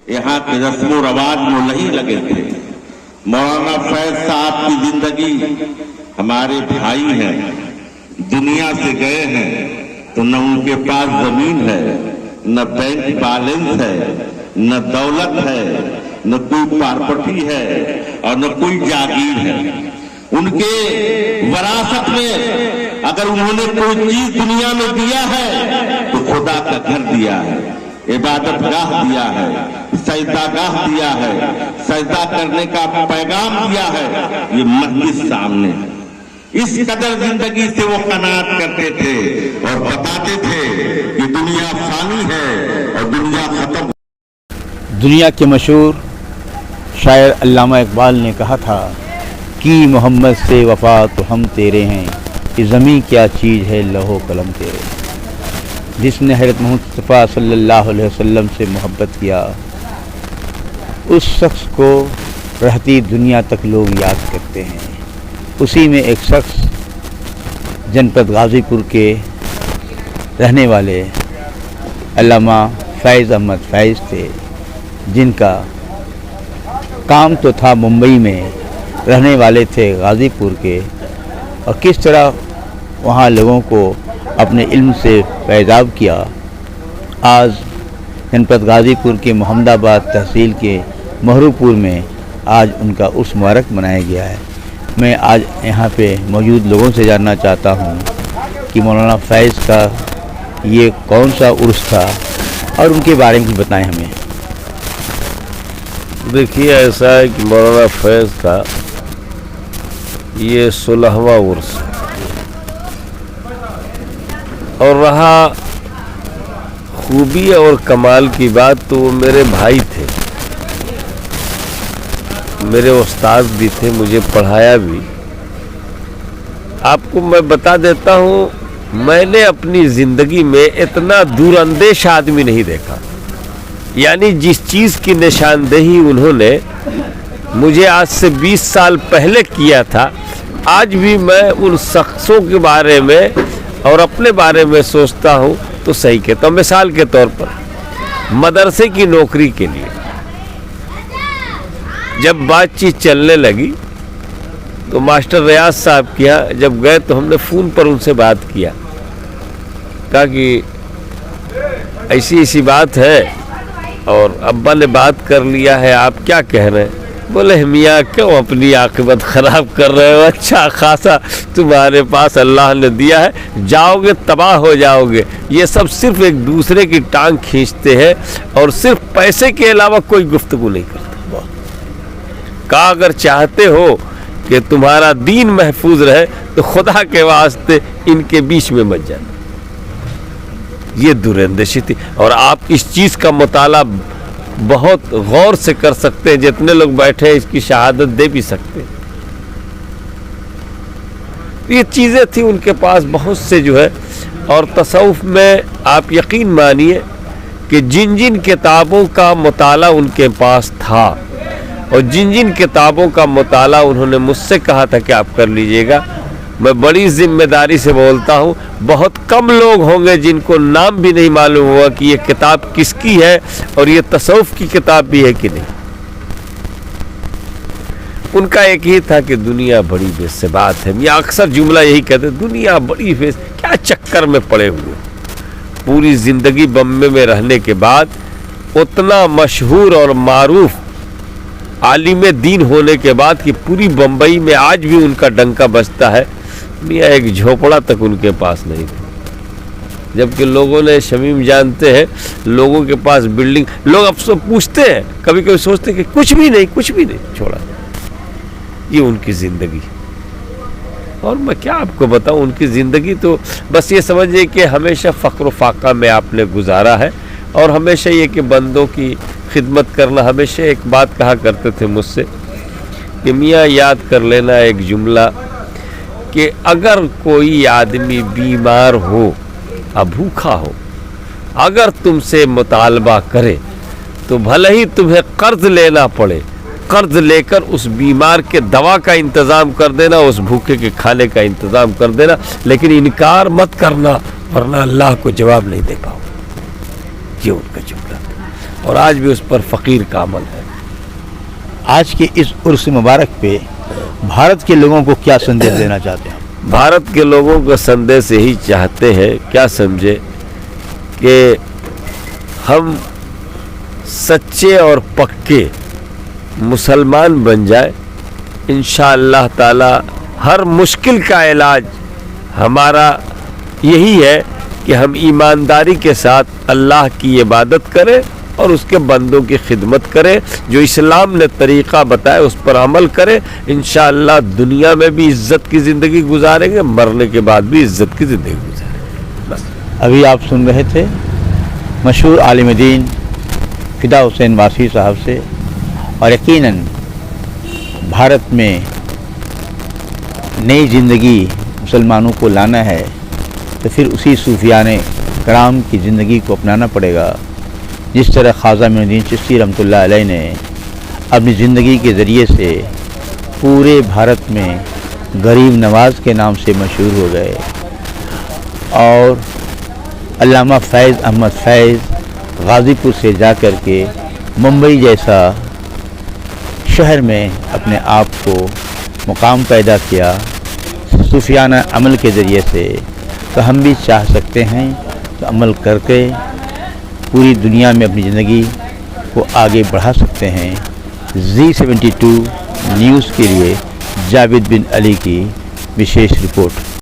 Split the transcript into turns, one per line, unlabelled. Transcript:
यहाँ के रस्मो रवाज में नहीं लगे थे। मौलाना फैज साहब की जिंदगी, हमारे भाई हैं, दुनिया से गए हैं तो न उनके पास जमीन है, न बैंक बैलेंस है, न दौलत है, न कोई प्रॉपर्टी है और न कोई जागीर है। उनके विरासत में अगर उन्होंने कोई चीज दुनिया में दिया है तो खुदा का घर दिया है, इबादत गाह दिया है, सजदा गाह दिया है, सजदा करने का पैगाम दिया है। ये मस्जिद सामने है। इस कदर जिंदगी से वो कनात करते थे और बताते थे कि दुनिया फानी है और दुनिया खत्म।
दुनिया के मशहूर शायर अल्लामा इकबाल ने कहा था कि मोहम्मद से वफा तो हम तेरे हैं, कि ज़मीं क्या चीज़ है लौहो कलम तेरे। जिसने हज़रत मोहम्मद मुस्तफ़ा सल्लल्लाहु अलैहि वसल्लम से मोहब्बत किया, उस शख्स को रहती दुनिया तक लोग याद करते हैं। उसी में एक शख्स जनपद गाज़ीपुर के रहने वाले अल्लामा फैज़ अहमद फैज़ थे, जिनका काम तो था मुंबई में, रहने वाले थे गाज़ीपुर के, और किस तरह वहाँ लोगों को अपने इल्म से फैज़ाब किया। आज जनपद गाज़ीपुर के मोहम्मदाबाद तहसील के महरूपुर में आज उनका उर्स मुबारक मनाया गया है। मैं आज यहाँ पे मौजूद लोगों से जानना चाहता हूँ कि मौलाना फैज़ का ये कौन सा उर्स था और उनके बारे में कुछ बताएं हमें।
देखिए, ऐसा है कि मौलाना फैज़ का ये 16वां उर्स और रहा खूबी और कमाल की बात तो वो मेरे भाई थे, मेरे उस्ताद भी थे, मुझे पढ़ाया भी। आपको मैं बता देता हूँ, मैंने अपनी ज़िंदगी में इतना दूरअंदेश आदमी नहीं देखा। यानी जिस चीज़ की निशानदेही उन्होंने मुझे आज से 20 साल पहले किया था, आज भी मैं उन शख्सों के बारे में और अपने बारे में सोचता हूँ तो सही कहता हूँ। मिसाल के तौर पर मदरसे की नौकरी के लिए जब बातचीत चलने लगी तो मास्टर रियाज साहब के यहाँ जब गए तो हमने फ़ोन पर उनसे बात किया, कहा कि ऐसी ऐसी बात है और अब्बा ने बात कर लिया है, आप क्या कह रहे हैं? बोले मियाँ क्यों अपनी आक़िबत ख़राब कर रहे हो, अच्छा खासा तुम्हारे पास अल्लाह ने दिया है, जाओगे तबाह हो जाओगे। ये सब सिर्फ एक दूसरे की टांग खींचते हैं और सिर्फ पैसे के अलावा कोई गुफ्तगू नहीं करते। कहा अगर चाहते हो कि तुम्हारा दीन महफूज रहे तो खुदा के वास्ते इनके बीच में मत जाना। ये दूरअंदेशी थी और आप इस चीज़ का मुताला बहुत गौर से कर सकते हैं, जितने लोग बैठे हैं इसकी शहादत दे भी सकते हैं। ये चीज़ें थी उनके पास बहुत से जो है। और तसव्वुफ में आप यकीन मानिए कि जिन जिन किताबों का मुताला उनके पास था और जिन जिन किताबों का मुताला उन्होंने मुझसे कहा था कि आप कर लीजिएगा, मैं बड़ी जिम्मेदारी से बोलता हूँ, बहुत कम लोग होंगे जिनको नाम भी नहीं मालूम हुआ कि ये किताब किसकी है और ये तसव्वुफ की किताब भी है कि नहीं। उनका एक ही था कि दुनिया बड़ी बेसबात है। मैं अक्सर जुमला यही कहते, दुनिया बड़ी क्या चक्कर में पड़े हुए। पूरी ज़िंदगी बम्बे में रहने के बाद उतना मशहूर और मारूफ आलिम दीन होने के बाद कि पूरी बम्बई में आज भी उनका डंका बजता है, मियाँ एक झोपड़ा तक उनके पास नहीं था। जबकि लोगों ने, शमीम जानते हैं, लोगों के पास बिल्डिंग, लोग अफसोस पूछते हैं, कभी कभी सोचते हैं कि कुछ भी नहीं छोड़ा। ये उनकी ज़िंदगी। और मैं क्या आपको बताऊं, उनकी ज़िंदगी तो बस ये समझिए कि हमेशा फ़क्र फाका में आपने गुजारा है और हमेशा ये कि बंदों की खिदमत करना। हमेशा एक बात कहा करते थे मुझसे कि मियाँ याद कर लेना एक जुमला कि अगर कोई आदमी बीमार हो या भूखा हो, अगर तुमसे मुतालबा करे तो भले ही तुम्हें कर्ज लेना पड़े, कर्ज लेकर उस बीमार के दवा का इंतज़ाम कर देना, उस भूखे के खाने का इंतज़ाम कर देना, लेकिन इनकार मत करना वरना अल्लाह को जवाब नहीं दे पाओ। ये उनका जुमला था। اور آج بھی اس پر فقیر کا عمل ہے۔
آج کے اس عرس مبارک پہ بھارت کے لوگوں کو کیا سندیش دینا چاہتے ہیں؟
بھارت کے لوگوں کا سندیش یہی چاہتے ہیں، کیا سمجھے، کہ ہم سچے اور پکے مسلمان بن جائے، انشاءاللہ تعالی ہر مشکل کا علاج ہمارا یہی ہے کہ ہم ایمانداری کے ساتھ اللہ کی عبادت کریں اور اس کے بندوں کی خدمت کریں، جو اسلام نے طریقہ بتایا اس پر عمل کریں، انشاءاللہ دنیا میں بھی عزت کی زندگی گزاریں گے، مرنے کے بعد بھی عزت کی زندگی گزاریں گے۔ بس
ابھی آپ سن رہے تھے مشہور عالم دین فدا حسین واسی صاحب سے، اور یقیناً بھارت میں نئی زندگی مسلمانوں کو لانا ہے تو پھر اسی صوفیان کرام کی زندگی کو اپنانا پڑے گا، جس طرح خواجہ معین الدین چشتی رحمۃ اللہ علیہ نے اپنی زندگی کے ذریعے سے پورے بھارت میں غریب نواز کے نام سے مشہور ہو گئے، اور علامہ فیض احمد فیض غازی پور سے جا کر کے ممبئی جیسا شہر میں اپنے آپ کو مقام پیدا کیا صوفیانہ عمل کے ذریعے سے۔ تو ہم بھی چاہ سکتے ہیں تو عمل کر کے پوری دنیا میں اپنی زندگی کو آگے بڑھا سکتے ہیں۔ Z72 نیوز کے لیے جاوید بن علی کی وشیش رپورٹ۔